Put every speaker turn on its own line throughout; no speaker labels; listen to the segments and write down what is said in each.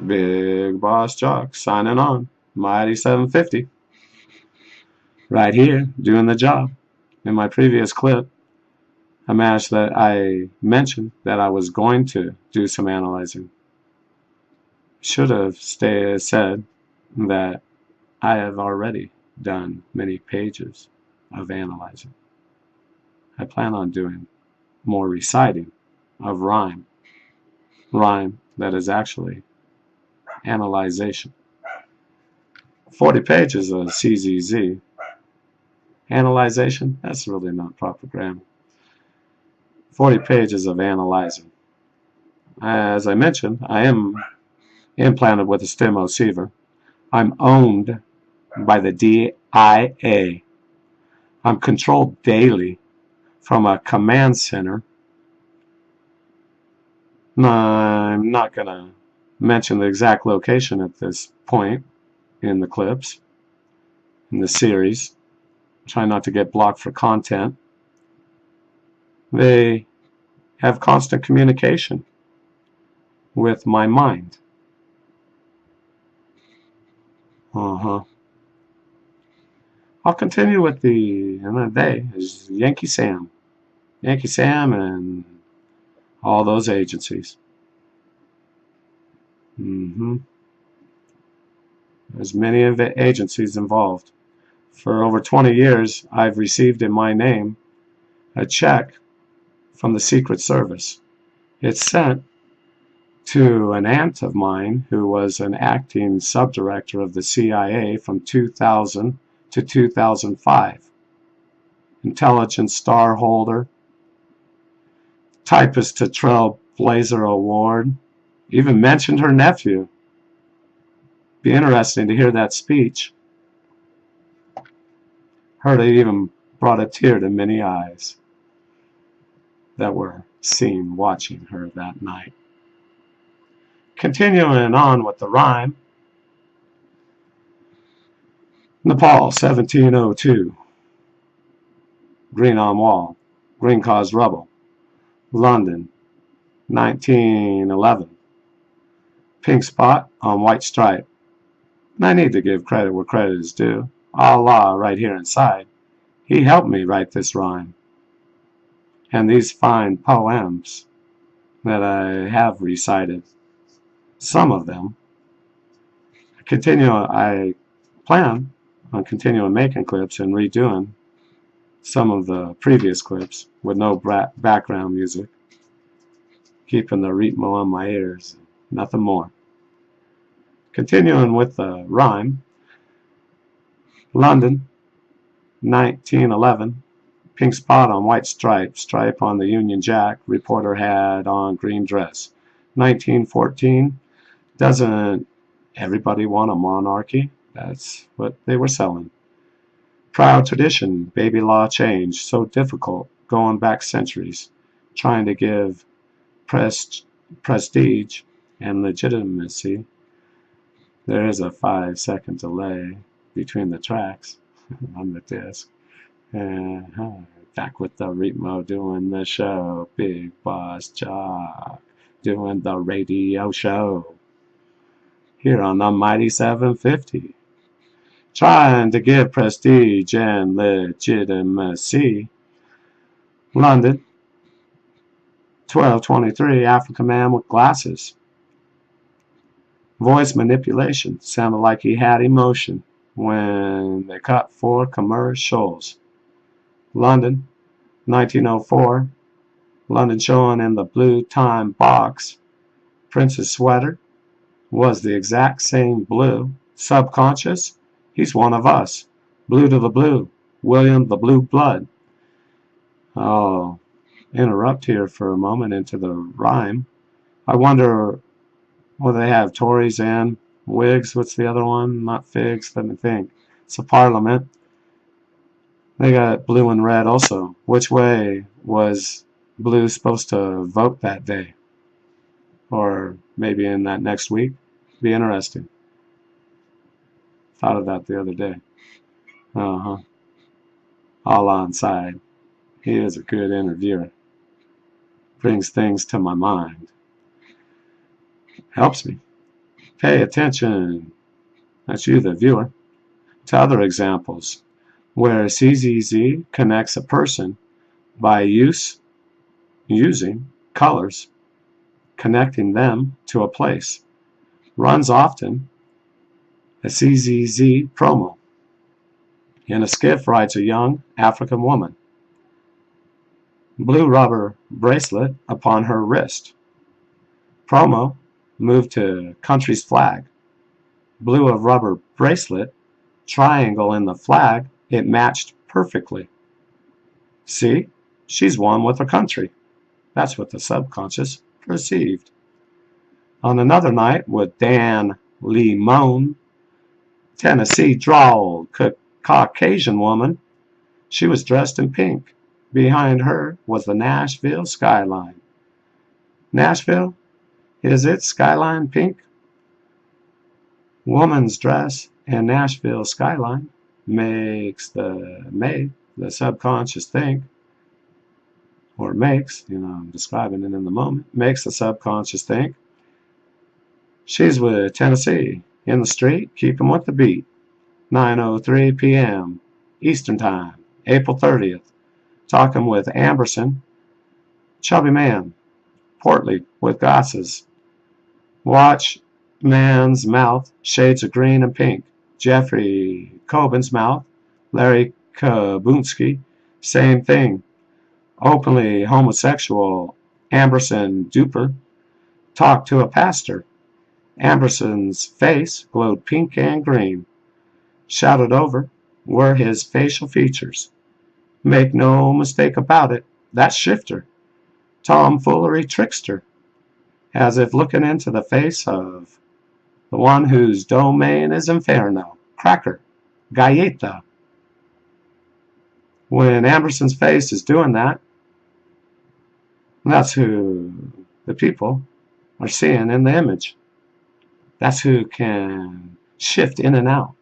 Big Boss Jock signing on. Mighty 750. Right here, doing the job. In my previous clip, I mentioned that I was going to do some analyzing. Should have said that I have already done many pages of analyzing. I plan on doing more reciting of rhyme that is actually analyzation. 40 pages of CZZ. Analyzation, that's really not proper grammar. 40 pages of analyzing. As I mentioned, I am implanted with a Stimoceiver. I'm owned by the DIA. I'm controlled daily from a command center. I'm not going to mention the exact location at this point in the clips, in the series. Try not to get blocked for content. They have constant communication with my mind. I'll continue with they is Yankee Sam and all those agencies. There's many of the agencies involved. For over 20 years, I've received in my name a check from the Secret Service. It's sent to an aunt of mine who was an acting subdirector of the CIA from 2000 to 2005. Intelligence Star holder, typist to Trailblazer Award, even mentioned her nephew. Be interesting to hear that speech. Heard it even brought a tear to many eyes that were seen watching her that night. Continuing on with the rhyme. Nepal, 1702. Green on wall. Green caused rubble. London, 1911. Pink spot on white stripe. And I need to give credit where credit is due. Allah right here inside. He helped me write this rhyme. And these fine poems that I have recited. Some of them. I plan on continuing making clips and redoing some of the previous clips with no background music, keeping the ritmo on my ears, nothing more. Continuing with the rhyme. London, 1911. Pink spot on white stripe, stripe on the Union Jack, reporter had on green dress. 1914. Doesn't everybody want a monarchy? That's what they were selling. Proud tradition, baby law change, so difficult, going back centuries, trying to give prestige and legitimacy. There is a 5-second delay between the tracks on the disc. Back with the ritmo doing the show, Big Boss Jock doing the radio show. Here on the Mighty 750, trying to give prestige and legitimacy. London, 1223, African man with glasses. Voice manipulation, sounded like he had emotion when they cut 4 commercials. London, 1904, London showing in the blue time box. Prince's sweater was the exact same blue. Subconscious, he's one of us. Blue to the blue, William the Blue Blood. I'll interrupt here for a moment into the rhyme. I wonder, will they have Tories and Whigs? What's the other one? Not figs, let me think. It's a parliament. They got blue and red also. Which way was blue supposed to vote that day? Or maybe in that next week? Be interesting. Thought of that the other day. All on side. He is a good interviewer. Brings things to my mind. Helps me. Pay attention, that's you the viewer, to other examples where CZZ connects a person by using colors, connecting them to a place. Runs often a CZZ promo. In a skiff rides a young African woman. Blue rubber bracelet upon her wrist. Promo moved to country's flag. Blue of rubber bracelet, triangle in the flag, it matched perfectly. See, she's one with her country. That's what the subconscious perceived. On another night with Dan Limon, Tennessee drawled Caucasian woman. She was dressed in pink. Behind her was the Nashville skyline. Nashville? Is its skyline pink? Woman's dress and Nashville skyline makes the subconscious think, or makes, I'm describing it in the moment, makes the subconscious think, she's with Tennessee, in the street, keeping with the beat. 9:03 p.m. Eastern Time, April 30th. Talking with Amberson, chubby man, portly, with glasses. Watch man's mouth, shades of green and pink. Jeffrey Coben's mouth, Larry Kabunski, same thing. Openly homosexual Amberson Duper talked to a pastor. Amberson's face glowed pink and green. Shouted over were his facial features. Make no mistake about it, that's Shifter, tomfoolery trickster, as if looking into the face of the one whose domain is Inferno, Cracker, Galleta. When Amberson's face is doing that, that's who the people are seeing in the image. That's who can shift in and out.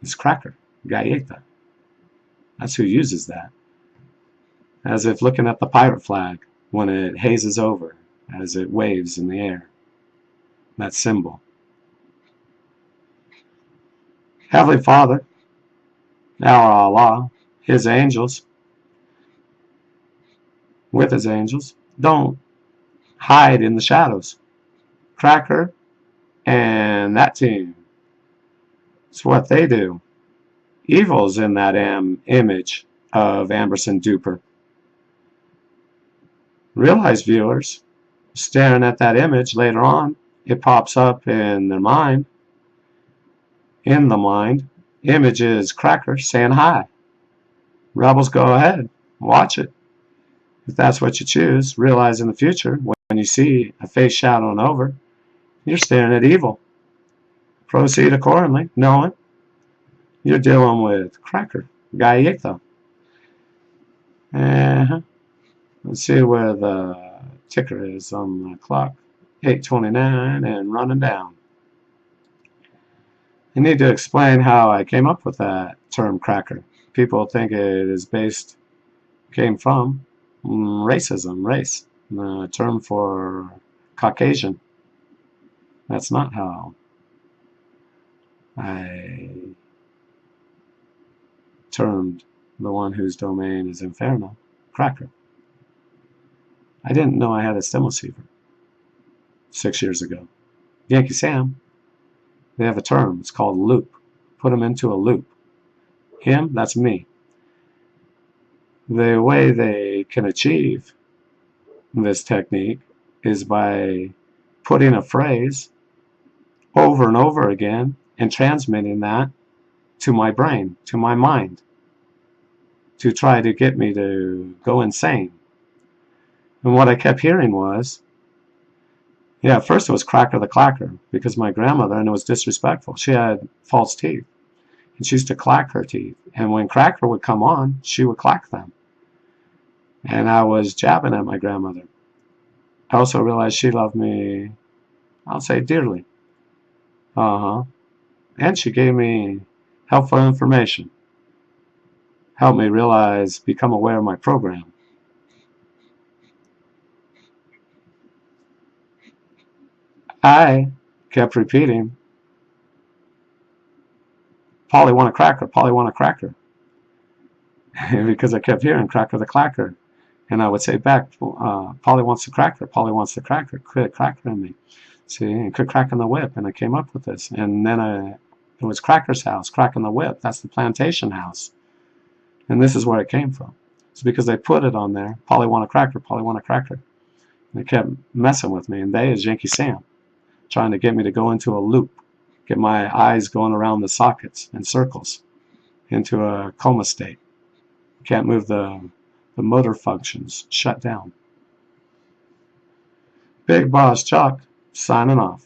It's Cracker, Galleta. That's who uses that. As if looking at the pirate flag when it hazes over, as it waves in the air. That symbol. Heavenly Father, our Allah, His angels, with His angels, don't hide in the shadows. Cracker and that team, it's what they do. Evil's in that image of Amberson Duper. Realize, viewers, staring at that image later on, it pops up in their mind. In the mind, image is Cracker saying hi. Rebels, go ahead, watch it. If that's what you choose, realize in the future, when you see a face shadowing over, you're staring at evil. Proceed accordingly, knowing you're dealing with Cracker, Galleta. Let's see where the ticker is on the clock. 8:29 and running down. I need to explain how I came up with that term Cracker. People think it is came from racism, race, the term for Caucasian. That's not how I termed the one whose domain is Inferno, Cracker. I didn't know I had a Stimoceiver 6 years ago. Yankee Sam, they have a term. It's called loop. Put him into a loop. Him, that's me. The way they can achieve this technique is by putting a phrase over and over again and transmitting that to my brain, to my mind, to try to get me to go insane. And what I kept hearing was, yeah, at first it was Cracker the Clacker, because my grandmother, and it was disrespectful, she had false teeth, and she used to clack her teeth, and when Cracker would come on, she would clack them. And I was jabbing at my grandmother. I also realized she loved me, I'll say, dearly. And she gave me helpful information. Helped me realize, become aware of my program. I kept repeating, Polly want a cracker, Polly want a cracker. Because I kept hearing cracker the clacker. And I would say back, Polly wants the cracker, Polly wants the cracker, quit crackering me. See, and quit cracking the whip. And I came up with this. And then it was Cracker's house, cracking the whip. That's the plantation house. And this is where it came from. It's because they put it on there, Polly want a cracker, Polly want a cracker. And they kept messing with me. And they is Yankee Sam, trying to get me to go into a loop, get my eyes going around the sockets in circles, into a coma state. Can't move the motor functions, shut down. Big Boss Chuck, signing off.